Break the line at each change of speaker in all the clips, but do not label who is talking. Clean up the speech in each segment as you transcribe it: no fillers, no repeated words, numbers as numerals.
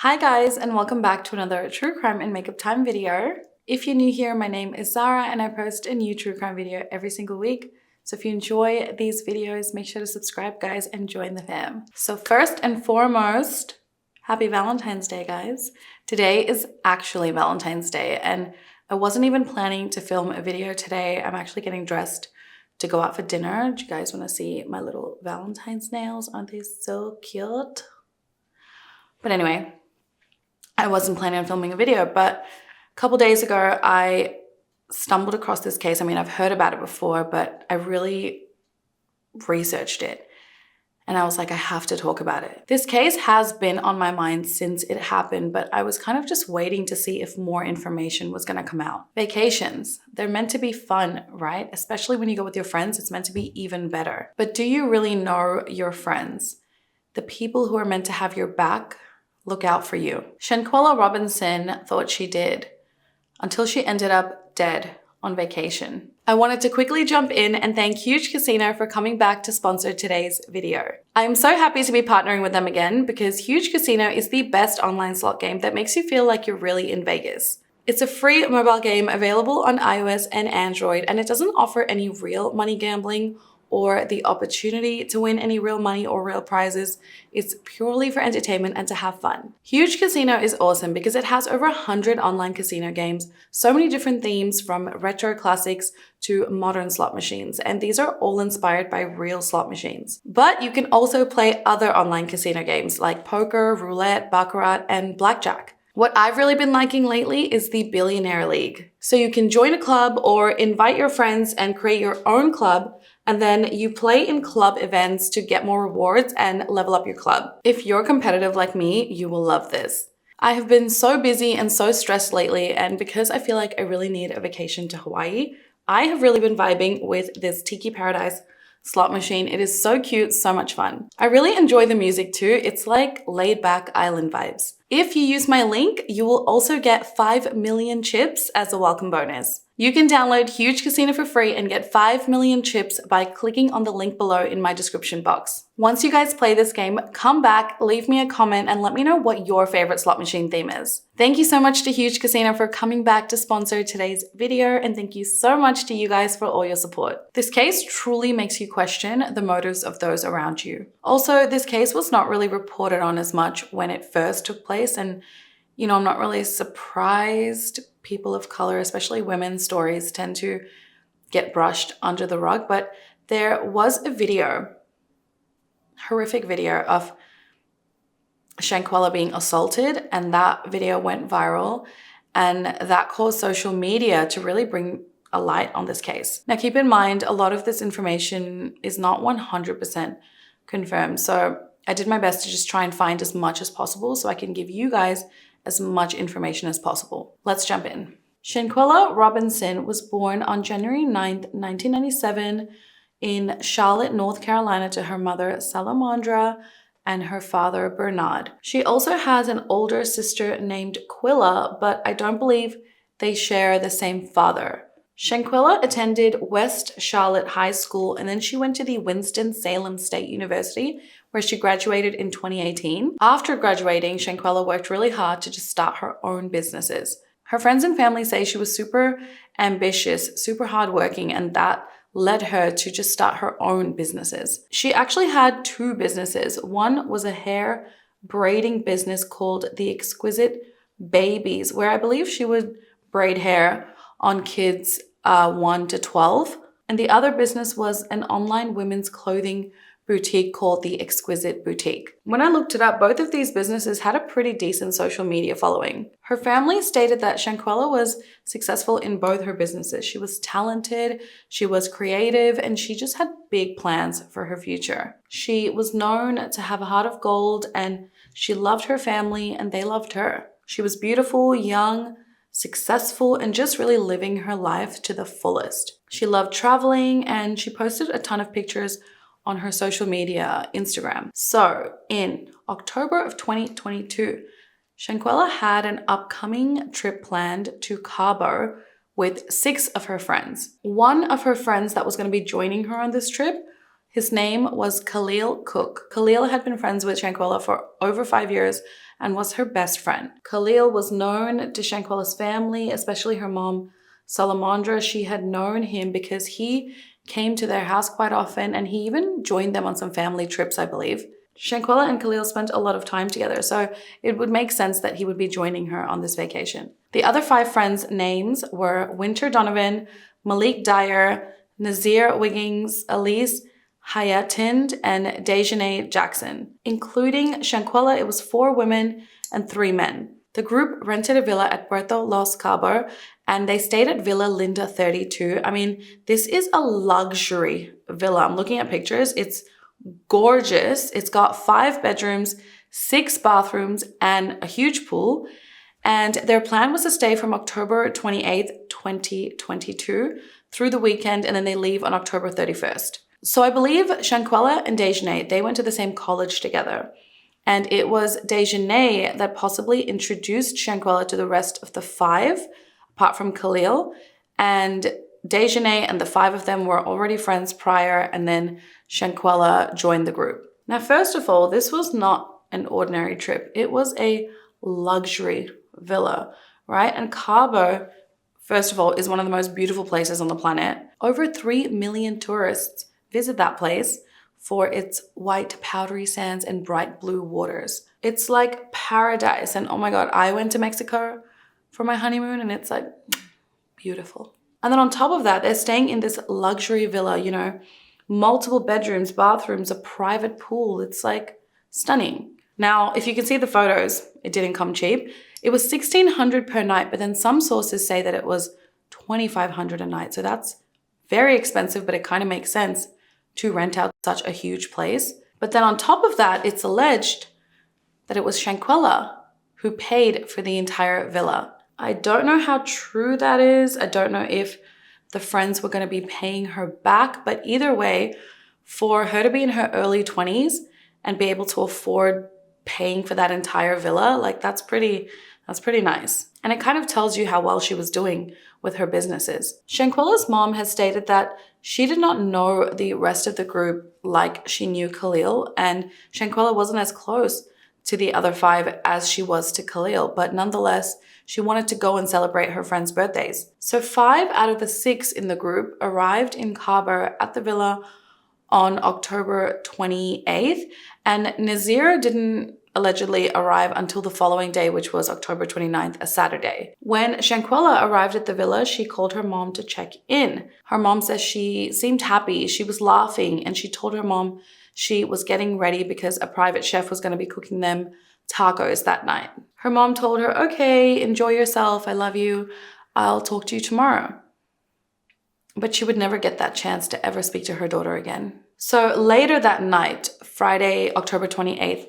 Hi guys, and welcome back to another true crime and makeup time video. If you're new here, my name is Zara and I post a new true crime video every single week. So if you enjoy these videos, make sure to subscribe guys and join the fam. So first and foremost, happy Valentine's Day guys. Today is actually Valentine's Day and I wasn't even planning to film a video today. I'm actually getting dressed to go out for dinner. Do you guys want to see my little Valentine's nails? Aren't they so cute? But anyway, I wasn't planning on filming a video, but a couple days ago, I stumbled across this case. I mean, I've heard about it before, but I really researched it. And I was like, I have to talk about it. This case has been on my mind since it happened, but I was kind of just waiting to see if more information was gonna come out. Vacations, they're meant to be fun, right? Especially when you go with your friends, it's meant to be even better. But do you really know your friends? The people who are meant to have your back, look out for you. Shanquella Robinson thought she did until she ended up dead on vacation. I wanted to quickly jump in and thank Huge Casino for coming back to sponsor today's video. I am so happy to be partnering with them again because Huge Casino is the best online slot game that makes you feel like you're really in Vegas. It's a free mobile game available on iOS and Android, and it doesn't offer any real money gambling or the opportunity to win any real money or real prizes. It's purely for entertainment and to have fun. Huge Casino is awesome because it has over 100 online casino games, so many different themes from retro classics to modern slot machines, and these are all inspired by real slot machines. But you can also play other online casino games like poker, roulette, baccarat, and blackjack. What I've really been liking lately is the Billionaire League. So you can join a club or invite your friends and create your own club, and then you play in club events to get more rewards and level up your club. If you're competitive like me, you will love this. I have been so busy and so stressed lately, and because I feel like I really need a vacation to Hawaii, I have really been vibing with this Tiki Paradise slot machine. It is so cute, so much fun. I really enjoy the music too. It's like laid back island vibes. If you use my link, you will also get 5 million chips as a welcome bonus. You can download Huge Casino for free and get 5 million chips by clicking on the link below in my description box. Once you guys play this game, come back, leave me a comment, and let me know what your favorite slot machine theme is. Thank you so much to Huge Casino for coming back to sponsor today's video, and thank you so much to you guys for all your support. This case truly makes you question the motives of those around you. Also, this case was not really reported on as much when it first took place, and I'm not really surprised. People of color, especially women's stories, tend to get brushed under the rug, but there was a video, horrific video of Shanquella being assaulted, and that video went viral, and that caused social media to really bring a light on this case. Now keep in mind, a lot of this information is not 100% confirmed, so I did my best to just try and find as much as possible so I can give you guys as much information as possible. Let's jump in. Shanquella Robinson was born on January 9th, 1997 in Charlotte, North Carolina to her mother, Salamandra, and her father, Bernard. She also has an older sister named Quilla, but I don't believe they share the same father. Shanquella attended West Charlotte High School, and then she went to the Winston-Salem State University, where she graduated in 2018. After graduating, Shanquella worked really hard to just start her own businesses. Her friends and family say she was super ambitious, super hardworking, and that led her to just start her own businesses. She actually had 2 businesses. One was a hair braiding business called The Exquisite Babies, where I believe she would braid hair on kids 1 to 12. And the other business was an online women's clothing boutique called The Exquisite Boutique. When I looked it up, both of these businesses had a pretty decent social media following. Her family stated that Shanquella was successful in both her businesses. She was talented, she was creative, and she just had big plans for her future. She was known to have a heart of gold, and she loved her family and they loved her. She was beautiful, young, successful, and just really living her life to the fullest. She loved traveling, and she posted a ton of pictures on her social media, Instagram. So in October of 2022, Shanquella had an upcoming trip planned to Cabo with 6 of her friends. One of her friends that was going to be joining her on this trip His name was Khalil Cook. Khalil had been friends with Shanquella for over 5 years and was her best friend. Khalil was known to Shanquella's family, especially her mom, Salamandra. She had known him because he came to their house quite often, and he even joined them on some family trips, I believe. Shanquella and Khalil spent a lot of time together, so it would make sense that he would be joining her on this vacation. The other 5 friends' names were Winter Donovan, Malik Dyer, Nazir Wiggins, Elise Hayatind, and Dejanay Jackson. Including Shanquella, it was 4 women and 3 men. The group rented a villa at Puerto Los Cabo, and they stayed at Villa Linda 32. I mean, this is a luxury villa. I'm looking at pictures. It's gorgeous. It's got 5 bedrooms, 6 bathrooms, and a huge pool. And their plan was to stay from October 28th, 2022 through the weekend, and then they leave on October 31st. So I believe Shanquella and Dejanay, they went to the same college together. And it was Dejanay that possibly introduced Shanquella to the rest of the 5, apart from Khalil. And Dejanay and the 5 of them were already friends prior, and then Shanquella joined the group. Now, first of all, this was not an ordinary trip. It was a luxury villa, right? And Cabo, first of all, is one of the most beautiful places on the planet. Over 3 million tourists visit that place for its white powdery sands and bright blue waters. It's like paradise. And oh my God, I went to Mexico for my honeymoon, and it's like beautiful. And then on top of that, they're staying in this luxury villa, you know, multiple bedrooms, bathrooms, a private pool. It's like stunning. Now, if you can see the photos, it didn't come cheap. It was $1,600 per night, but then some sources say that it was $2,500 a night. So that's very expensive, but it kind of makes sense to rent out such a huge place. But then on top of that, it's alleged that it was Shanquella who paid for the entire villa. I don't know how true that is. I don't know if the friends were going to be paying her back, but either way, for her to be in her early 20s and be able to afford paying for that entire villa, like that's pretty nice. And it kind of tells you how well she was doing with her businesses. Shanquella's mom has stated that she did not know the rest of the group like she knew Khalil, and Shanquella wasn't as close to the other 5 as she was to Khalil, but nonetheless, she wanted to go and celebrate her friends' birthdays. So 5 out of the 6 in the group arrived in Cabo at the villa on October 28th, and Nazir didn't allegedly arrive until the following day, which was October 29th, a Saturday. When Shanquella arrived at the villa, she called her mom to check in. Her mom says she seemed happy, she was laughing, and she told her mom she was getting ready because a private chef was going to be cooking them tacos that night. Her mom told her, okay, enjoy yourself, I love you, I'll talk to you tomorrow. But she would never get that chance to ever speak to her daughter again. So later that night, Friday, October 28th,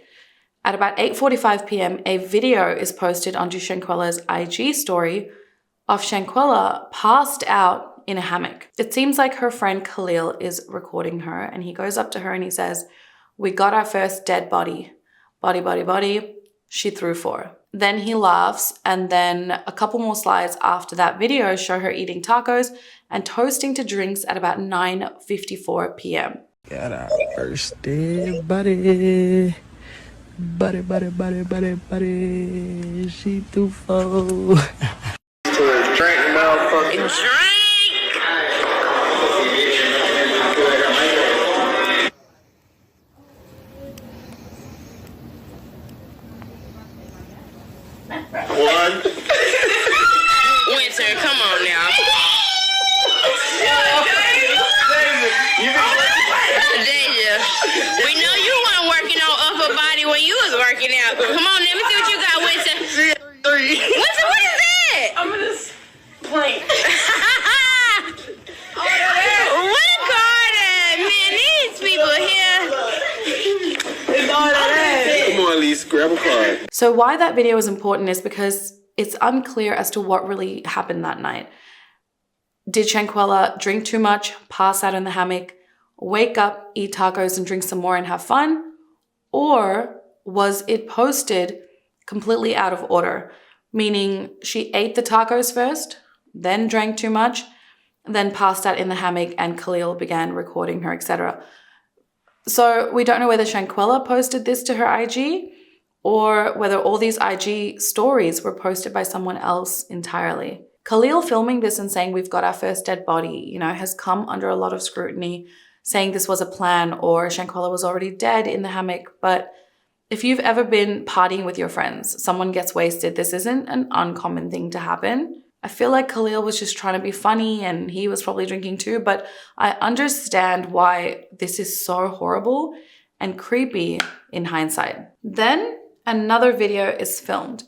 at about 8:45 p.m., a video is posted onto Shanquella's IG story of Shanquella passed out in a hammock. It seems like her friend Khalil is recording her, and he goes up to her and he says, "We got our first dead body. Body. She threw 4." Then he laughs, and then a couple more slides after that video show her eating tacos and toasting to drinks at about 9:54 p.m.
Got our first dead body. Buddy. She threw 4.
Drink, motherfucker.
Drink!
One.
Winter, come on now. Deja, we know you weren't working on upper body when you was working out. Come on, let me see what you got, Winter.
3.
Winter, what is that?
I'm gonna plank.
What Carter? Man, these people here.
Come on, Lisa, grab a card.
So why that video is important is because it's unclear as to what really happened that night. Did Shanquella drink too much, pass out in the hammock, wake up, eat tacos and drink some more and have fun? Or was it posted completely out of order? Meaning she ate the tacos first, then drank too much, then passed out in the hammock and Khalil began recording her, etc. So we don't know whether Shanquella posted this to her IG or whether all these IG stories were posted by someone else entirely. Khalil filming this and saying we've got our first dead body, you know, has come under a lot of scrutiny, saying this was a plan or Shanquella was already dead in the hammock. But if you've ever been partying with your friends, someone gets wasted, this isn't an uncommon thing to happen. I feel like Khalil was just trying to be funny and he was probably drinking too, but I understand why this is so horrible and creepy in hindsight. Then another video is filmed.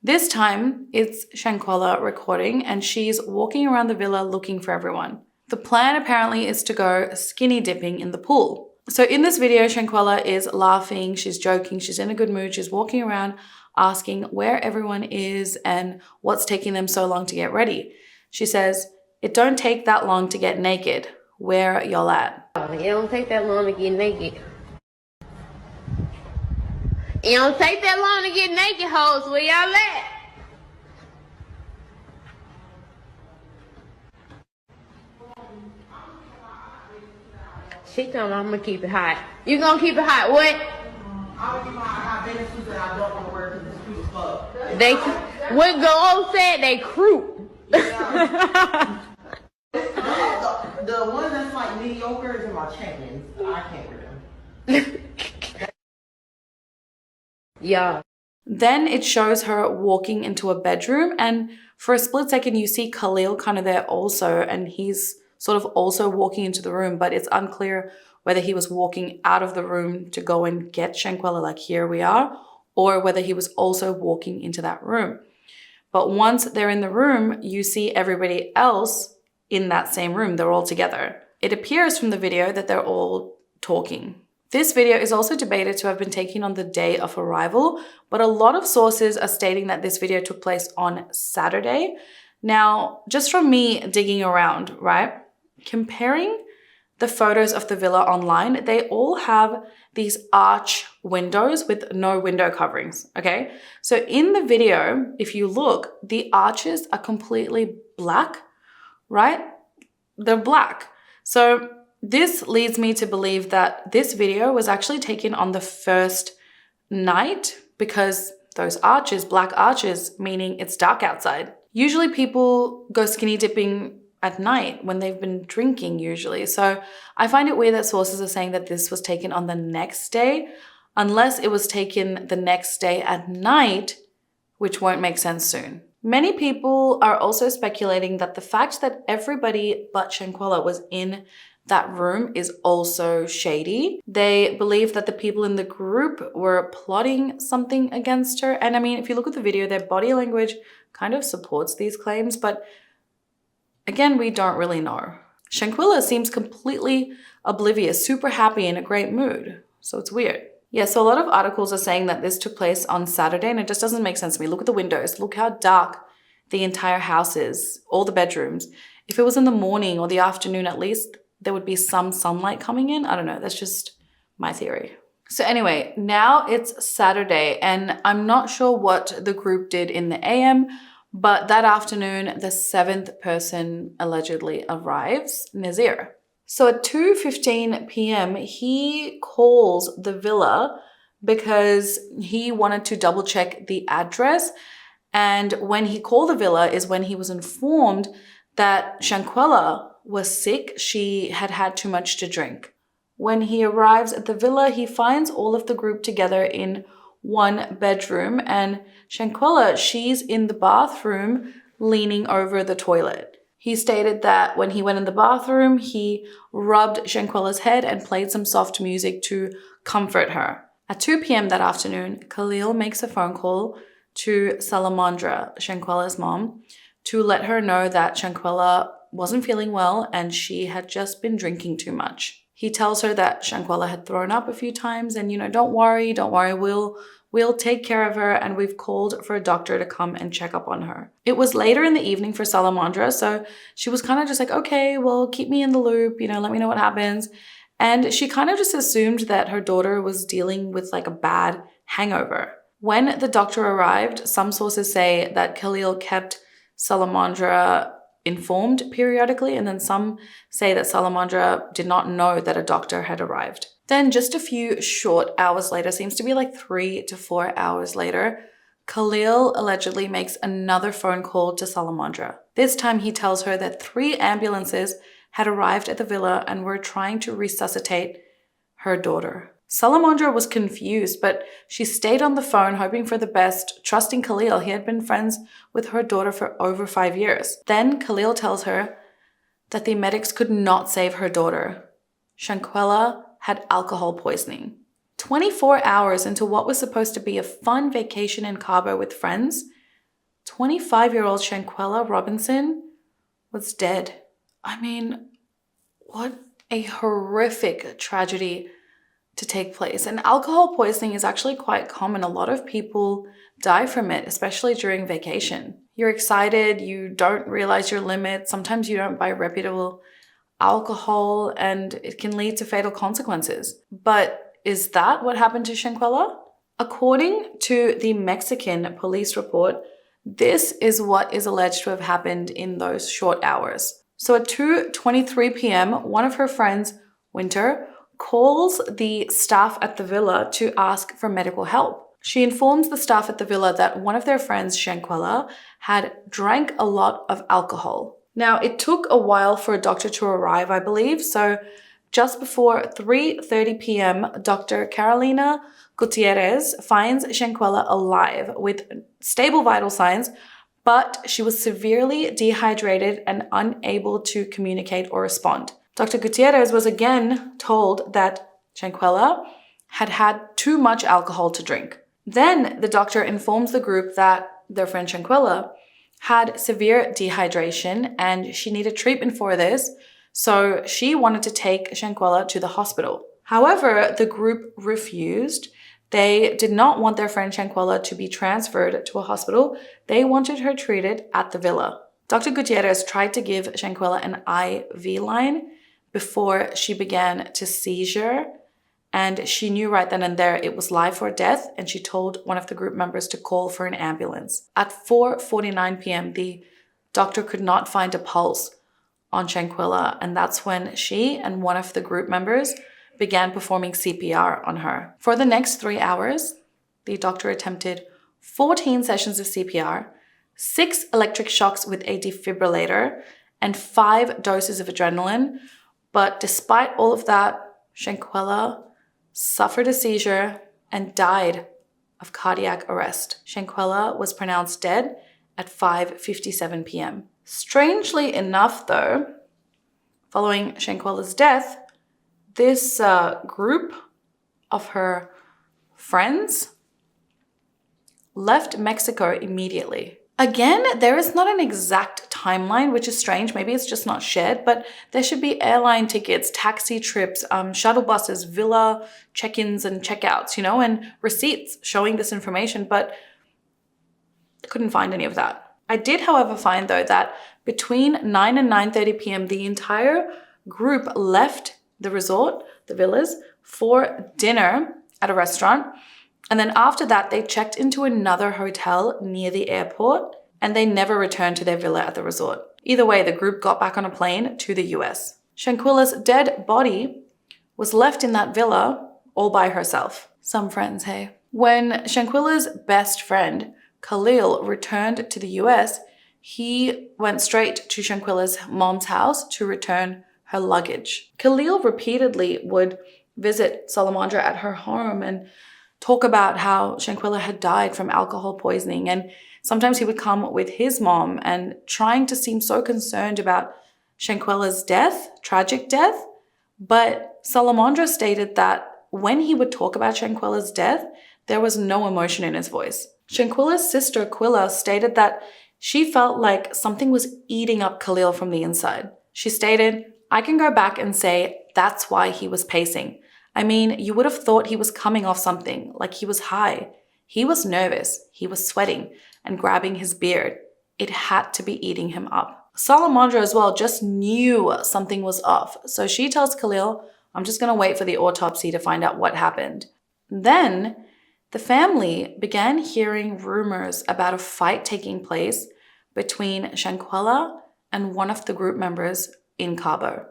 This time it's Shanquella recording and she's walking around the villa looking for everyone. The plan apparently is to go skinny dipping in the pool. So in this video, Shanquella is laughing, she's joking, she's in a good mood, she's walking around asking where everyone is and what's taking them so long to get ready. She says, "It don't take that long to get naked. Where y'all at?"
It don't take that long to get naked. It don't take that long to get naked, hoes. Where y'all at? She told me I'm gonna keep it hot. You gonna keep it hot? What?
I would keep my hot bathing suits that I don't want to wear because it's cute as fuck.
They, what Go said, they croup.
The one that's like mediocre is in my chains. I can't wear them.
Yeah.
Then it shows her walking into a bedroom and for a split second you see Khalil kind of there also and he's sort of also walking into the room, but it's unclear whether he was walking out of the room to go and get Shanquella, like here we are, or whether he was also walking into that room. But once they're in the room, you see everybody else in that same room. They're all together. It appears from the video that they're all talking. This video is also debated to have been taken on the day of arrival, but a lot of sources are stating that this video took place on Saturday. Now, just from me digging around, right, comparing the photos of the villa online, they all have these arch windows with no window coverings, okay? So in the video, if you look, the arches are completely black, right? They're black. So this leads me to believe that this video was actually taken on the first night because those arches, black arches, meaning it's dark outside. Usually people go skinny dipping at night when they've been drinking usually. So I find it weird that sources are saying that this was taken on the next day, unless it was taken the next day at night, which won't make sense soon. Many people are also speculating that the fact that everybody but Shanquella was in that room is also shady. They believe that the people in the group were plotting something against her. And I mean, if you look at the video, their body language kind of supports these claims, but again, we don't really know. Shanquella seems completely oblivious, super happy, in a great mood. So it's weird. Yeah, so a lot of articles are saying that this took place on Saturday and it just doesn't make sense to me. Look at the windows. Look how dark the entire house is, all the bedrooms. If it was in the morning or the afternoon, at least there would be some sunlight coming in. I don't know. That's just my theory. So anyway, now it's Saturday and I'm not sure what the group did in the AM, but that afternoon, the 7th person allegedly arrives, Nazir. So at 2:15 p.m., he calls the villa because he wanted to double check the address. And when he called the villa is when he was informed that Shanquella was sick. She had had too much to drink. When he arrives at the villa, he finds all of the group together in one bedroom and Shanquella, she's in the bathroom leaning over the toilet. He stated that when he went in the bathroom, he rubbed Shanquella's head and played some soft music to comfort her. At 2 p.m. that afternoon, Khalil makes a phone call to Salamandra, Shanquella's mom, to let her know that Shanquella wasn't feeling well and she had just been drinking too much. He tells her that Shanquella had thrown up a few times and, don't worry, we'll take care of her and we've called for a doctor to come and check up on her. It was later in the evening for Salamandra, so she was kind of just like, okay, well, keep me in the loop, let me know what happens. And she kind of just assumed that her daughter was dealing with like a bad hangover. When the doctor arrived, some sources say that Khalil kept Salamandra informed periodically, and then some say that Salamandra did not know that a doctor had arrived. Then just a few short hours later, seems to be like 3 to 4 hours later, Khalil allegedly makes another phone call to Salamandra. This time he tells her that 3 ambulances had arrived at the villa and were trying to resuscitate her daughter. Salamandra was confused, but she stayed on the phone hoping for the best, trusting Khalil. He had been friends with her daughter for over 5 years. Then Khalil tells her that the medics could not save her daughter. Shanquella had alcohol poisoning. 24 hours into what was supposed to be a fun vacation in Cabo with friends, 25-year-old Shanquella Robinson was dead. I mean, what a horrific tragedy to take place. And alcohol poisoning is actually quite common. A lot of people die from it, especially during vacation. You're excited, you don't realize your limits. Sometimes you don't buy reputable alcohol and it can lead to fatal consequences. But is that what happened to Shanquella? According to the Mexican police report, this is what is alleged to have happened in those short hours. So at 2:23 p.m., one of her friends, Winter, calls the staff at the villa to ask for medical help. She informs the staff at the villa that one of their friends, Shanquella, had drank a lot of alcohol. Now, it took a while for a doctor to arrive, I believe, so just before 3:30 p.m., Dr. Carolina Gutierrez finds Shanquella alive with stable vital signs, but she was severely dehydrated and unable to communicate or respond. Dr. Gutierrez was again told that Shanquella had had too much alcohol to drink. Then the doctor informs the group that their friend Shanquella had severe dehydration and she needed treatment for this, so she wanted to take Shanquella to the hospital. However, the group refused. They did not want their friend Shanquella to be transferred to a hospital. They wanted her treated at the villa. Dr. Gutierrez tried to give Shanquella an IV line before she began to seizure, and she knew right then and there it was life or death, and she told one of the group members to call for an ambulance. At 4:49 p.m., the doctor could not find a pulse on Shanquella, and that's when she and one of the group members began performing CPR on her. For the next 3 hours, the doctor attempted 14 sessions of CPR, 6 electric shocks with a defibrillator, and 5 doses of adrenaline. But despite all of that, Shanquella suffered a seizure and died of cardiac arrest. Shanquella was pronounced dead at 5:57 p.m. Strangely enough, though, following Shanquella's death, this group of her friends left Mexico immediately. Again, there is not an exact timeline, which is strange. Maybe it's just not shared, but there should be airline tickets, taxi trips, shuttle buses, villa check-ins and check-outs, and receipts showing this information, but I couldn't find any of that. I did, however, find, though, that between 9 and 9:30 p.m., the entire group left the resort, the villas, for dinner at a restaurant. And then after that, they checked into another hotel near the airport and they never returned to their villa at the resort. Either way, the group got back on a plane to the US. Shanquella's dead body was left in that villa all by herself. Some friends, hey? When Shanquella's best friend, Khalil, returned to the US, he went straight to Shanquella's mom's house to return her luggage. Khalil repeatedly would visit Salamandra at her home and talk about how Shanquella had died from alcohol poisoning, and sometimes he would come with his mom and trying to seem so concerned about Shanquella's death, tragic death, but Salamandra stated that when he would talk about Shanquella's death, there was no emotion in his voice. Shanquella's sister, Quilla, stated that she felt like something was eating up Khalil from the inside. She stated, "I can go back and say that's why he was pacing. I mean, you would have thought he was coming off something, like he was high. He was nervous, he was sweating and grabbing his beard. It had to be eating him up." Salamandra as well just knew something was off. So she tells Khalil, "I'm just gonna wait for the autopsy to find out what happened." Then the family began hearing rumors about a fight taking place between Shanquella and one of the group members in Cabo.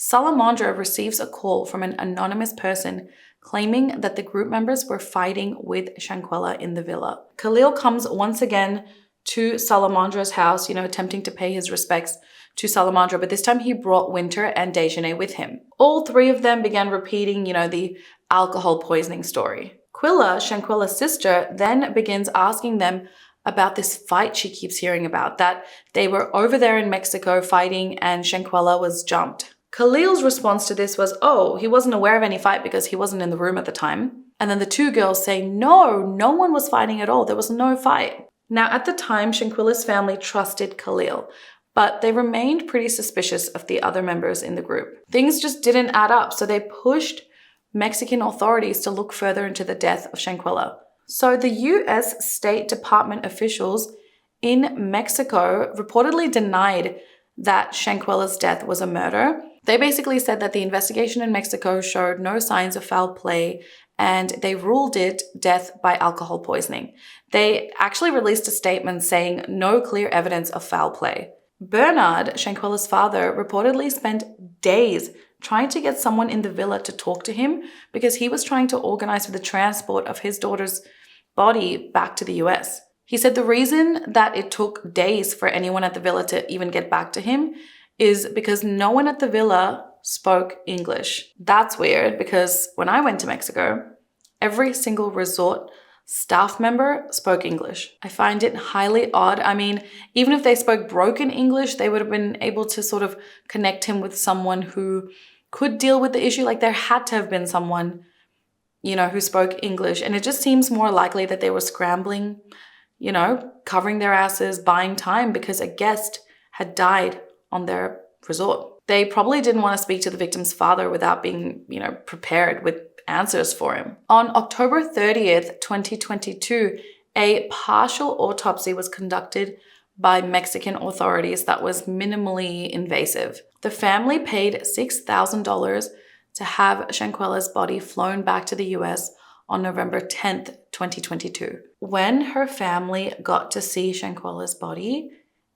Salamandra receives a call from an anonymous person claiming that the group members were fighting with Shanquella in the villa. Khalil comes once again to Salamandra's house, attempting to pay his respects to Salamandra, but this time he brought Winter and Dejanay with him. All three of them began repeating, the alcohol poisoning story. Quilla, Shanquella's sister, then begins asking them about this fight she keeps hearing about, that they were over there in Mexico fighting and Shanquella was jumped. Khalil's response to this was, oh, he wasn't aware of any fight because he wasn't in the room at the time. And then the two girls say, no one was fighting at all. There was no fight. Now, at the time, Shanquella's family trusted Khalil, but they remained pretty suspicious of the other members in the group. Things just didn't add up, so they pushed Mexican authorities to look further into the death of Shanquella. So the US State Department officials in Mexico reportedly denied that Shanquella's death was a murder. They basically said that the investigation in Mexico showed no signs of foul play and they ruled it death by alcohol poisoning. They actually released a statement saying no clear evidence of foul play. Bernard, Shanquella's father, reportedly spent days trying to get someone in the villa to talk to him because he was trying to organize for the transport of his daughter's body back to the US. He said the reason that it took days for anyone at the villa to even get back to him is because no one at the villa spoke English. That's weird because when I went to Mexico, every single resort staff member spoke English. I find it highly odd. I mean, even if they spoke broken English, they would have been able to sort of connect him with someone who could deal with the issue. Like there had to have been someone, who spoke English. And it just seems more likely that they were scrambling, covering their asses, buying time because a guest had died on their resort. They probably didn't want to speak to the victim's father without being, prepared with answers for him. On October 30th, 2022, a partial autopsy was conducted by Mexican authorities that was minimally invasive. The family paid $6,000 to have Shanquella's body flown back to the US on November 10th, 2022. When her family got to see Shanquella's body,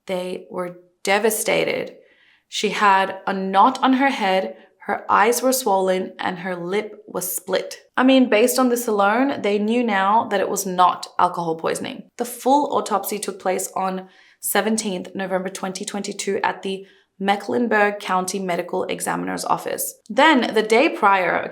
they were devastated. She had a knot on her head, her eyes were swollen, and her lip was split. I mean, based on this alone, they knew now that it was not alcohol poisoning. The full autopsy took place on 17th November 2022 at the Mecklenburg County Medical Examiner's Office. Then, the day prior,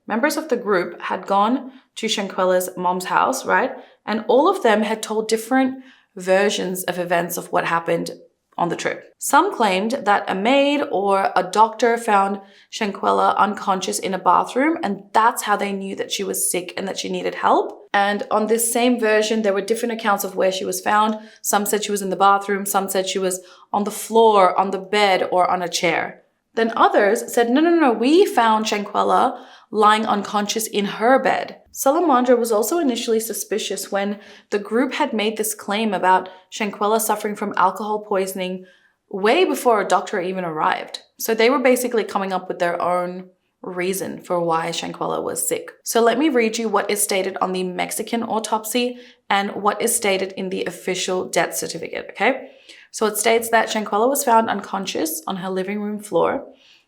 members of the group had gone to Shanquella's mom's house, right? And all of them had told different versions of events of what happened on the trip. Some claimed that a maid or a doctor found Shanquella unconscious in a bathroom, and that's how they knew that she was sick and that she needed help. And on this same version, there were different accounts of where she was found. Some said she was in the bathroom, some said she was on the floor, on the bed, or on a chair. Then others said, no, we found Shanquella lying unconscious in her bed. Salamandra was also initially suspicious when the group had made this claim about Shanquella suffering from alcohol poisoning way before a doctor even arrived. So they were basically coming up with their own reason for why Shanquella was sick. So let me read you what is stated on the Mexican autopsy and what is stated in the official death certificate, okay? So it states that Shanquella was found unconscious on her living room floor.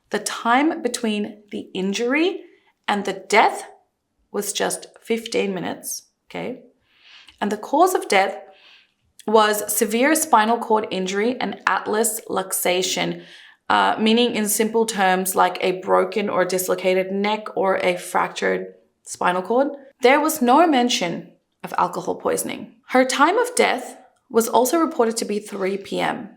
The time between the injury and the death was just 15 minutes, okay? And the cause of death was severe spinal cord injury and atlas luxation, meaning in simple terms like a broken or dislocated neck or a fractured spinal cord. There was no mention of alcohol poisoning. Her time of death was also reported to be 3 p.m.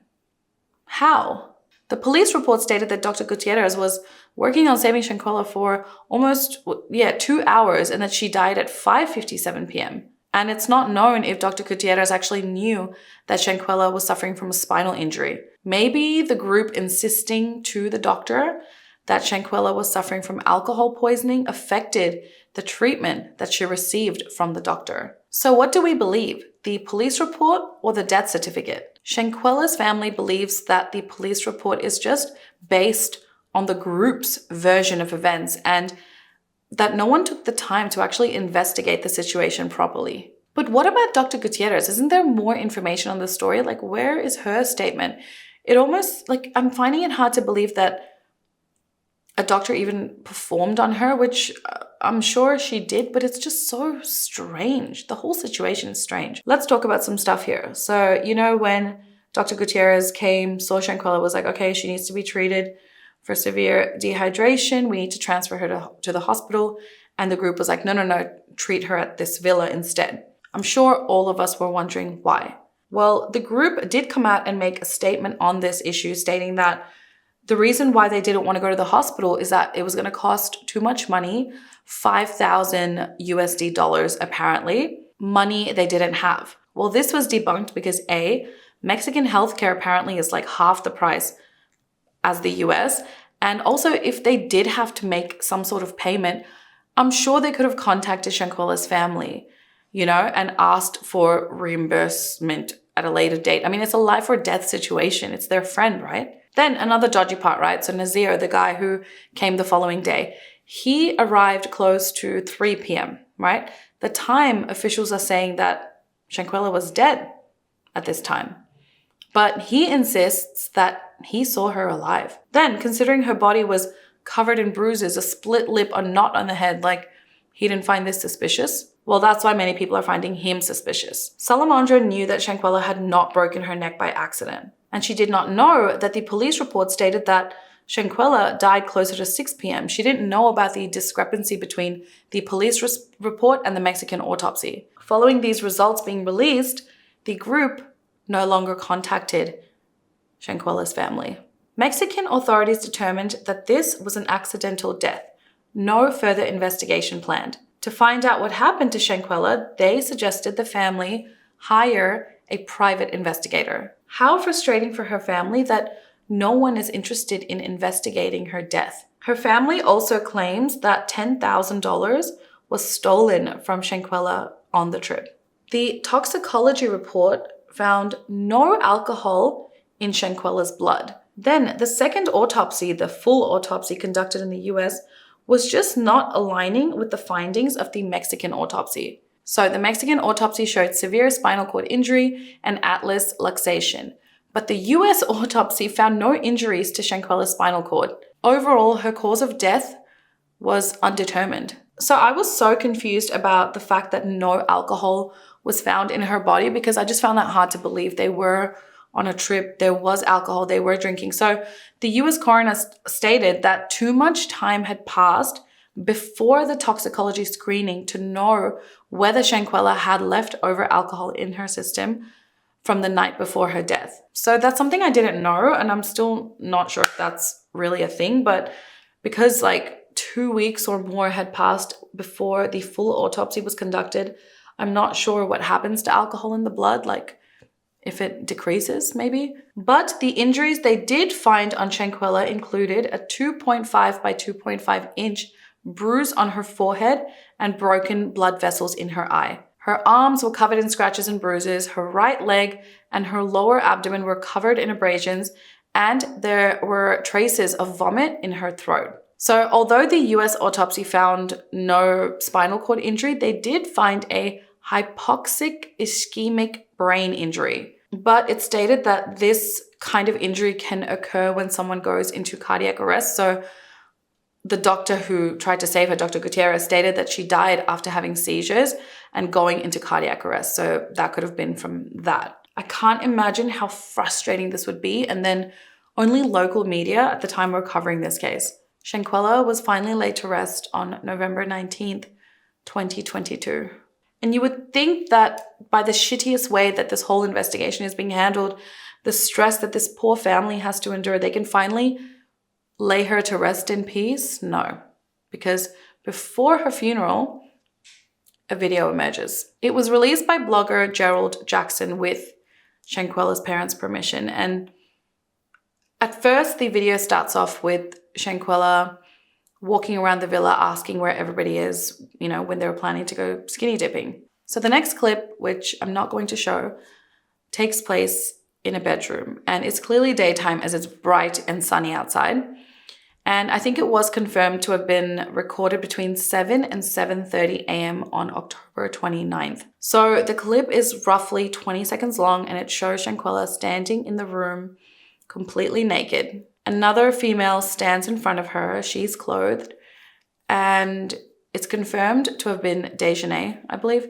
How? The police report stated that Dr. Gutierrez was working on saving Shanquella for almost 2 hours and that she died at 5:57 p.m. And it's not known if Dr. Gutierrez actually knew that Shanquella was suffering from a spinal injury. Maybe the group insisting to the doctor that Shanquella was suffering from alcohol poisoning affected the treatment that she received from the doctor. So what do we believe? The police report or the death certificate? Shanquella's family believes that the police report is just based on the group's version of events and that no one took the time to actually investigate the situation properly. But what about Dr. Gutierrez? Isn't there more information on the story? Like, where is her statement? It almost, I'm finding it hard to believe that a doctor even performed on her, which I'm sure she did, but it's just so strange. The whole situation is strange. Let's talk about some stuff here. So, you know, when Dr. Gutierrez came, saw Shanquella, was like, okay, she needs to be treated for severe dehydration. We need to transfer her to the hospital. And the group was like, no, treat her at this villa instead. I'm sure all of us were wondering why. Well, the group did come out and make a statement on this issue, stating that the reason why they didn't want to go to the hospital is that it was going to cost too much money, $5,000 apparently, money they didn't have. Well, this was debunked because A, Mexican healthcare apparently is like half the price as the US. And also, if they did have to make some sort of payment, I'm sure they could have contacted Shanquella's family, you know, and asked for reimbursement at a later date. I mean, it's a life or death situation. It's their friend, right? Then another dodgy part, right? So Nazir, the guy who came the following day, he arrived close to 3 p.m., right? The time officials are saying that Shanquella was dead at this time. But he insists that he saw her alive. Then, considering her body was covered in bruises, a split lip, a knot on the head, like, he didn't find this suspicious? Well, that's why many people are finding him suspicious. Salamandra knew that Shanquella had not broken her neck by accident. And she did not know that the police report stated that Shanquella died closer to 6 p.m. She didn't know about the discrepancy between the police report and the Mexican autopsy. Following these results being released, the group no longer contacted Shanquella's family. Mexican authorities determined that this was an accidental death. No further investigation planned. To find out what happened to Shanquella, they suggested the family hire a private investigator. How frustrating for her family that no one is interested in investigating her death. Her family also claims that $10,000 was stolen from Shanquella on the trip. The toxicology report found no alcohol in Shanquella's blood. Then the second autopsy, the full autopsy conducted in the US, was just not aligning with the findings of the Mexican autopsy. So the Mexican autopsy showed severe spinal cord injury and atlas luxation. But the US autopsy found no injuries to Shanquella's spinal cord. Overall, her cause of death was undetermined. So I was so confused about the fact that no alcohol was found in her body, because I just found that hard to believe. They were on a trip, there was alcohol, they were drinking. So the US coroner stated that too much time had passed before the toxicology screening to know whether Shanquella had leftover alcohol in her system from the night before her death. So that's something I didn't know, and I'm still not sure if that's really a thing, but because like 2 weeks or more had passed before the full autopsy was conducted, I'm not sure what happens to alcohol in the blood, like if it decreases maybe. But the injuries they did find on Shanquella included a 2.5 by 2.5 inch bruise on her forehead and broken blood vessels in her eye. Her arms were covered in scratches and bruises, her right leg and her lower abdomen were covered in abrasions, and there were traces of vomit in her throat. So although the US autopsy found no spinal cord injury, they did find a hypoxic ischemic brain injury. But it stated that this kind of injury can occur when someone goes into cardiac arrest. So the doctor who tried to save her, Dr. Gutierrez, stated that she died after having seizures and going into cardiac arrest. So that could have been from that. I can't imagine how frustrating this would be. And then only local media at the time were covering this case. Shanquella was finally laid to rest on November 19th, 2022. And you would think that by the shittiest way that this whole investigation is being handled, the stress that this poor family has to endure, they can finally lay her to rest in peace? No. Because before her funeral, a video emerges. It was released by blogger Gerald Jackson with Shanquella's parents' permission. And at first, the video starts off with Shanquella walking around the villa asking where everybody is, you know, when they were planning to go skinny dipping. So the next clip, which I'm not going to show, takes place in a bedroom. And it's clearly daytime as it's bright and sunny outside. And I think it was confirmed to have been recorded between 7 and 7:30 a.m. on October 29th. So the clip is roughly 20 seconds long and it shows Shanquella standing in the room completely naked. Another female stands in front of her. She's clothed, and it's confirmed to have been Dejanay, I believe.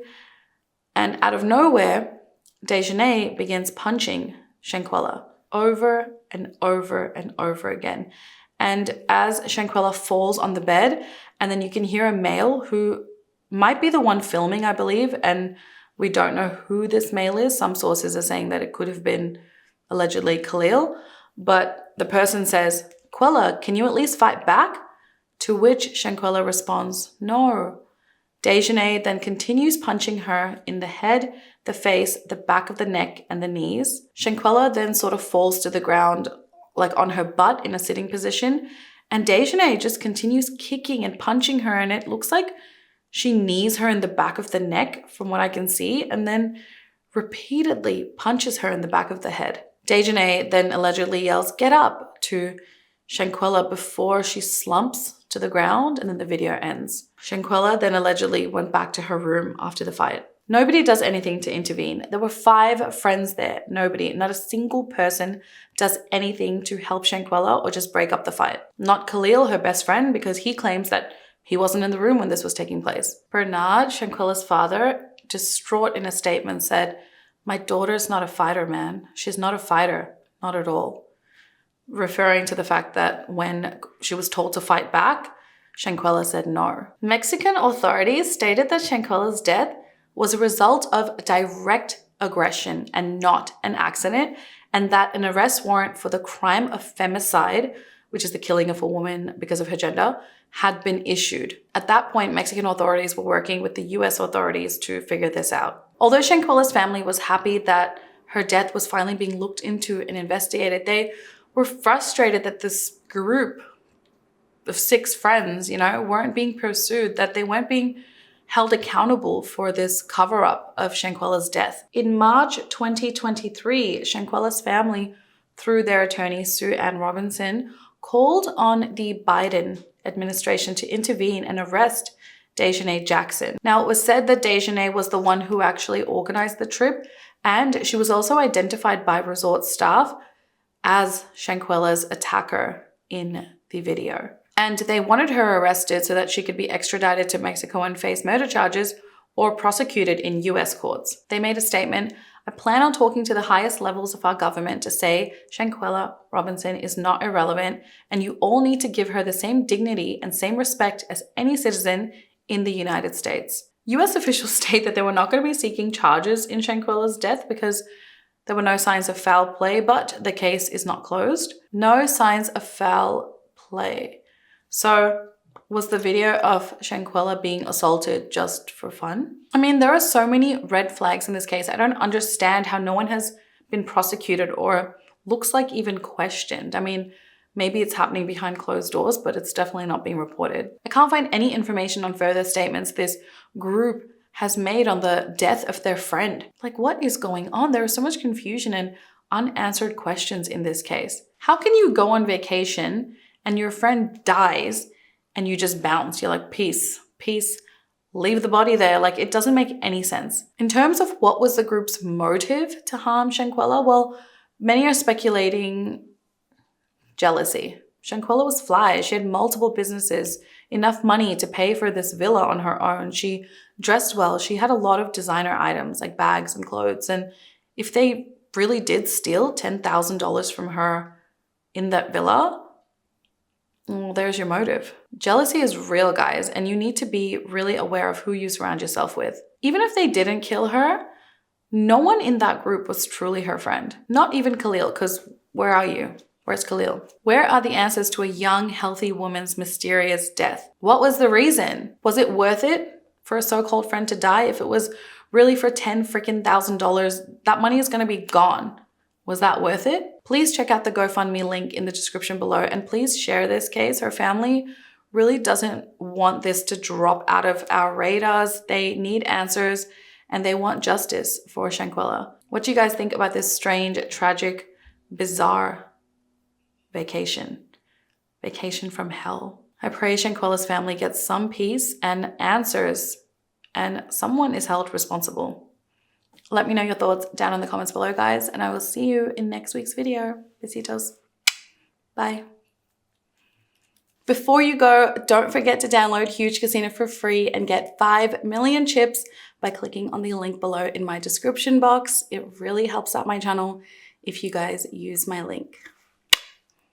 And out of nowhere, Dejanay begins punching Shanquella over and over and over again. And as Shanquella falls on the bed, and then you can hear a male who might be the one filming, I believe, and we don't know who this male is. Some sources are saying that it could have been allegedly Khalil, but the person says, "Quella, can you at least fight back?" To which Shanquella responds, "No." Dejanay then continues punching her in the head, the face, the back of the neck, and the knees. Shanquella then sort of falls to the ground, like on her butt in a sitting position, and Dejanay just continues kicking and punching her, and it looks like she knees her in the back of the neck from what I can see, and then repeatedly punches her in the back of the head. Dejanay then allegedly yells, "Get up," to Shanquella before she slumps to the ground, and then the video ends. Shanquella then allegedly went back to her room after the fight. Nobody does anything to intervene. There were 5 friends there. Nobody, not a single person does anything to help Shanquella or just break up the fight. Not Khalil, her best friend, because he claims that he wasn't in the room when this was taking place. Bernard, Shanquella's father, distraught in a statement, said, "My daughter's not a fighter, man. She's not a fighter. Not at all." Referring to the fact that when she was told to fight back, Shanquella said no. Mexican authorities stated that Shanquella's death was a result of direct aggression and not an accident, and that an arrest warrant for the crime of femicide, which is the killing of a woman because of her gender, had been issued. At that point, Mexican authorities were working with the US authorities to figure this out. Although Shanquella's family was happy that her death was finally being looked into and investigated, they were frustrated that this group of 6 friends, weren't being pursued, that they weren't being held accountable for this cover-up of Shanquella's death. In March 2023, Shanquella's family, through their attorney Sue Ann Robinson, called on the Biden administration to intervene and arrest Dejanay Jackson. Now, it was said that Dejanay was the one who actually organized the trip, and she was also identified by resort staff as Shanquella's attacker in the video. And they wanted her arrested so that she could be extradited to Mexico and face murder charges or prosecuted in US courts. They made a statement, "I plan on talking to the highest levels of our government to say Shanquella Robinson is not irrelevant, and you all need to give her the same dignity and same respect as any citizen in the United States." US officials state that they were not going to be seeking charges in Shanquella's death because there were no signs of foul play, but the case is not closed. No signs of foul play. So, was the video of Shanquella being assaulted just for fun? I mean, there are so many red flags in this case. I don't understand how no one has been prosecuted or looks like even questioned. I mean, maybe it's happening behind closed doors, but it's definitely not being reported. I can't find any information on further statements this group has made on the death of their friend. Like, what is going on? There is so much confusion and unanswered questions in this case. How can you go on vacation and your friend dies and you just bounce? You're like, peace, leave the body there. Like, it doesn't make any sense. In terms of what was the group's motive to harm Shanquella, well, many are speculating jealousy. Shanquella was fly. She had multiple businesses, enough money to pay for this villa on her own. She dressed well. She had a lot of designer items like bags and clothes. And if they really did steal $10,000 from her in that villa, well, there's your motive. Jealousy is real, guys, and you need to be really aware of who you surround yourself with. Even if they didn't kill her, no one in that group was truly her friend. Not even Khalil, because where are you? Where's Khalil? Where are the answers to a young, healthy woman's mysterious death? What was the reason? Was it worth it for a so-called friend to die? If it was really for $10,000, that money is going to be gone. Was that worth it? Please check out the GoFundMe link in the description below, and please share this case. Her family really doesn't want this to drop out of our radars. They need answers and they want justice for Shanquella. What do you guys think about this strange, tragic, bizarre vacation from hell? I pray Shanquella's family gets some peace and answers and someone is held responsible. Let me know your thoughts down in the comments below, guys, and I will see you in next week's video. Besitos. Bye. Before you go, don't forget to download Huge Casino for free and get 5 million chips by clicking on the link below in my description box. It really helps out my channel if you guys use my link.